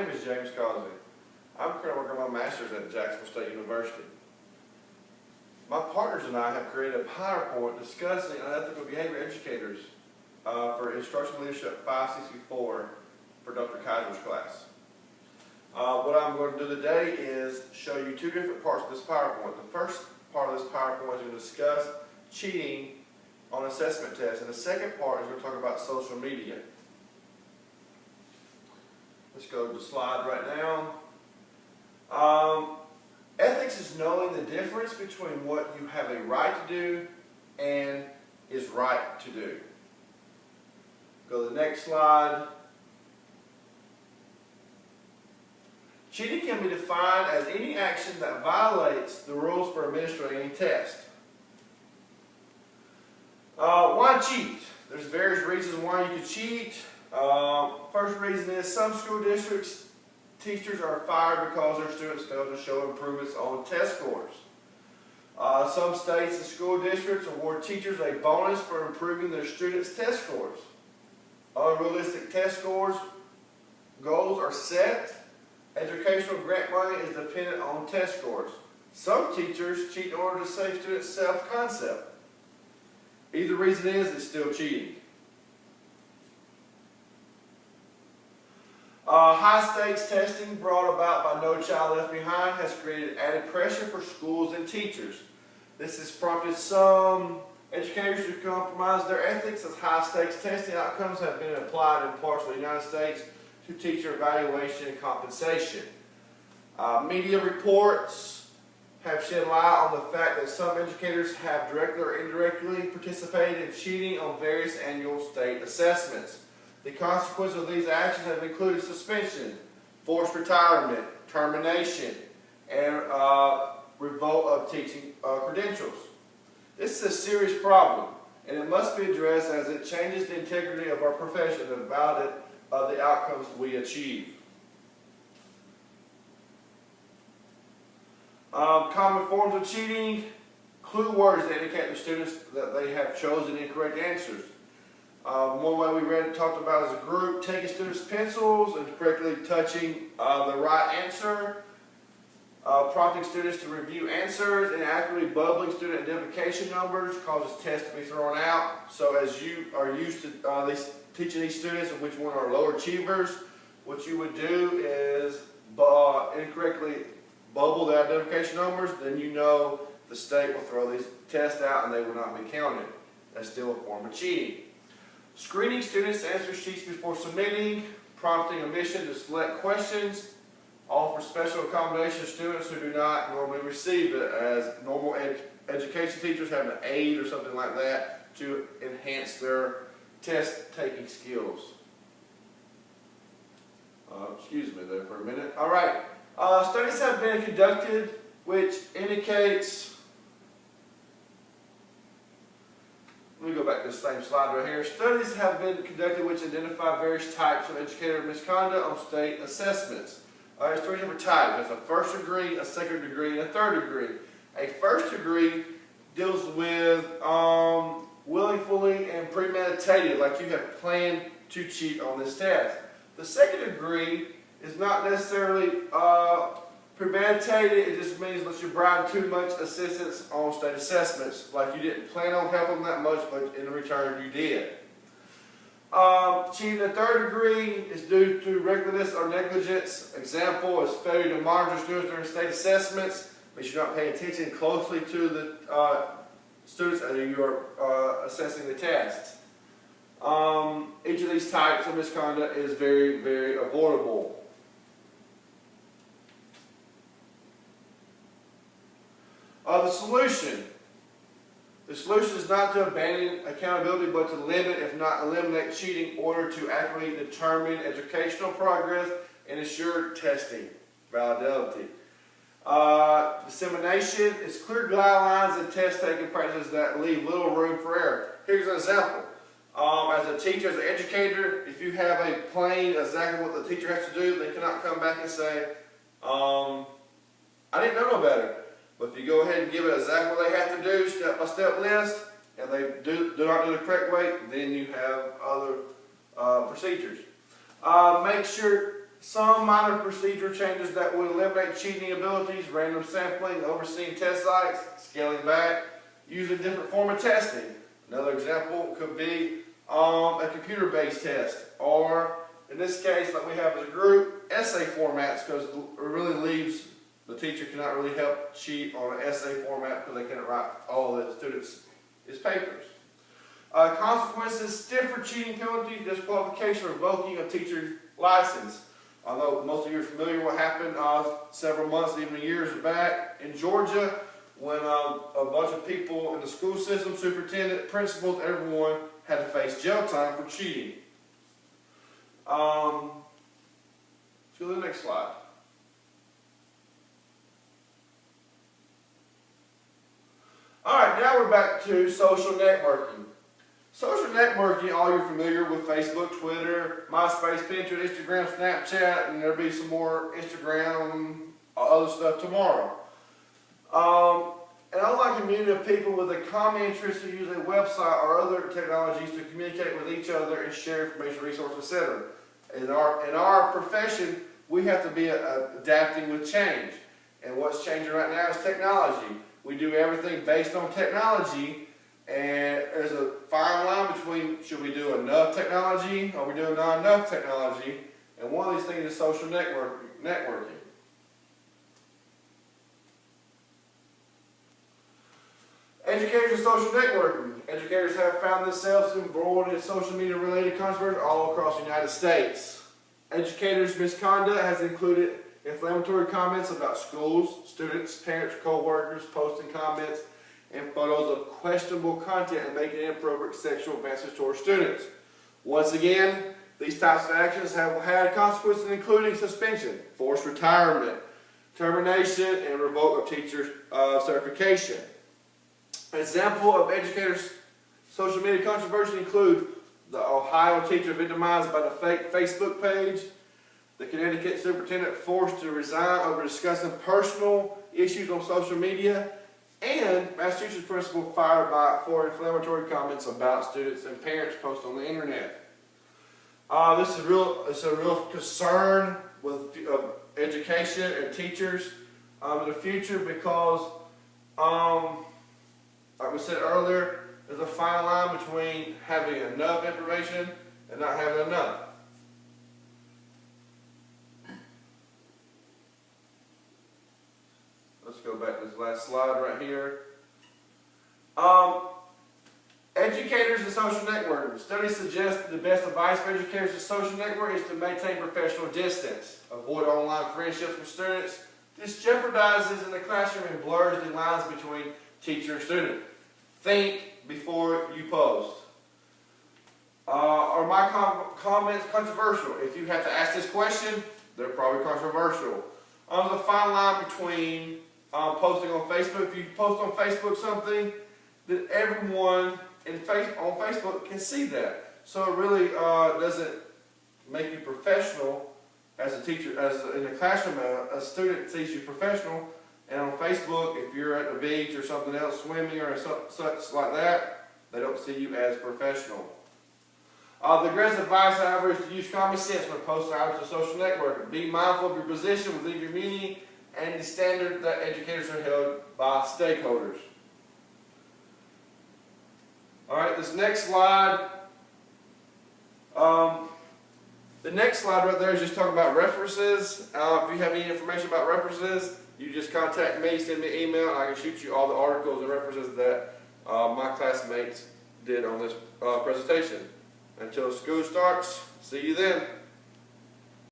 name is James Causey. I'm currently working on my master's at Jacksonville State University. My partners and I have created a PowerPoint discussing unethical behavior educators for Instructional Leadership 564 for Dr. Kaiser's class. What I'm going to do today is show you two different parts of this PowerPoint. The first part of this PowerPoint is going to discuss cheating on assessment tests, and the second part is going to talk about social media. Let's go to the slide right now. Ethics is knowing the difference between what you have a right to do and is right to do. Go to the next slide. Cheating can be defined as any action that violates the rules for administering any test. Why cheat? There's various reasons why you could cheat. First reason is some school districts, teachers are fired because their students fail to show improvements on test scores. Some states and school districts award teachers a bonus for improving their students' test scores. Unrealistic test scores goals are set. Educational grant money is dependent on test scores. Some teachers cheat in order to save students' self-concept. Either reason is, it's still cheating. High-stakes testing brought about by No Child Left Behind has created added pressure for schools and teachers. This has prompted some educators to compromise their ethics, as high-stakes testing outcomes have been applied in parts of the United States to teacher evaluation and compensation. Media reports have shed light on the fact that some educators have directly or indirectly participated in cheating on various annual state assessments. The consequences of these actions have included suspension, forced retirement, termination, and revoke of teaching credentials. This is a serious problem, and it must be addressed as it changes the integrity of our profession and the outcomes we achieve. Common forms of cheating: clue words that indicate to students that they have chosen incorrect answers. One way we talked about as a group: taking students' pencils and correctly touching the right answer. Prompting students to review answers and accurately bubbling student identification numbers causes tests to be thrown out. So as you are used to teaching these students which one are lower achievers, what you would do is incorrectly bubble the identification numbers, then you know the state will throw these tests out and they will not be counted. That's still a form of cheating. Screening students' answer sheets before submitting, prompting omission to select questions, offer special accommodation to students who do not normally receive it, as normal education teachers have an aid or something like that to enhance their test-taking skills. Excuse me there for a minute. All right. Studies have been conducted which indicates, let me go back to the same slide right here. Studies have been conducted which identify various types of educator misconduct on state assessments. There's three different types. There's a first degree, a second degree, and a third degree. A first degree deals with willfully and premeditated, like you have planned to cheat on this test. The second degree is not necessarily premeditated. It just means that you bribe too much assistance on state assessments, like you didn't plan on helping them that much, but in return you did. Cheating in the third degree is due to recklessness or negligence. Example is failure to monitor students during state assessments, but you're not paying attention closely to the students as you are assessing the tests. Each of these types of misconduct is very, very avoidable. The solution. The solution is not to abandon accountability, but to limit, if not eliminate, cheating in order to accurately determine educational progress and ensure testing validity. Dissemination is clear guidelines and test-taking practices that leave little room for error. Here's an example. As a teacher, as an educator, if you have a plan exactly what the teacher has to do, they cannot come back and say, I didn't know no better. But if you go ahead and give it exactly what they have to do, step-by-step list, and they do not do the correct way, then you have other procedures. Make sure some minor procedure changes that would eliminate cheating abilities, random sampling, overseeing test sites, scaling back, using different form of testing. Another example could be a computer-based test, or in this case, like we have as a group, essay formats, because it really leaves the teacher cannot really help cheat on an essay format because they can't write all the students' papers. Consequences, stiffer cheating penalties, disqualification, revoking a teacher's license. I know most of you are familiar with what happened several months, even years back in Georgia, when a bunch of people in the school system, superintendent, principals, everyone had to face jail time for cheating. Let's go to the next slide. Alright, now we're back to social networking. Social networking, all you're familiar with Facebook, Twitter, MySpace, Pinterest, Instagram, Snapchat, and there'll be some more Instagram, other stuff tomorrow. An online community of people with a common interest who use a website or other technologies to communicate with each other and share information, resources, etc. In our profession, we have to be adapting with change. And what's changing right now is technology. We do everything based on technology, and there's a fine line between should we do enough technology or we doing not enough technology, and one of these things is social networking. Educators and social networking. Educators have found themselves embroiled in social media related controversy all across the United States. Educators' misconduct has included inflammatory comments about schools, students, parents, co-workers, posting comments and photos of questionable content and making inappropriate sexual advances toward students. Once again, these types of actions have had consequences including suspension, forced retirement, termination, and revoke of teacher certification. An example of educators' social media controversy include the Ohio teacher victimized by the fake Facebook page, the Connecticut superintendent forced to resign over discussing personal issues on social media, and Massachusetts principal fired for inflammatory comments about students and parents posted on the internet. This is a real concern with education and teachers in the future because, like we said earlier, there's a fine line between having enough information and not having enough. Let's go back to this last slide right here. Educators and social networking. Studies suggest that the best advice for educators and social networking is to maintain professional distance, avoid online friendships with students. This jeopardizes in the classroom and blurs the lines between teacher and student. Think before you post. Are my comments controversial? If you have to ask this question, they're probably controversial. There's a fine line between posting on Facebook. If you post on Facebook something, then everyone on Facebook can see that. So it really doesn't make you professional as a teacher, as in the classroom. A student sees you professional, and on Facebook, if you're at the beach or something else, swimming or such like that, they don't see you as professional. The greatest advice, however, is to use common sense when posting items to social networking. Be mindful of your position within your community and the standard that educators are held by stakeholders. Alright, this next slide, the next slide right there is just talking about references. If you have any information about references, you just contact me, send me an email, and I can shoot you all the articles and references that my classmates did on this presentation. Until school starts, see you then.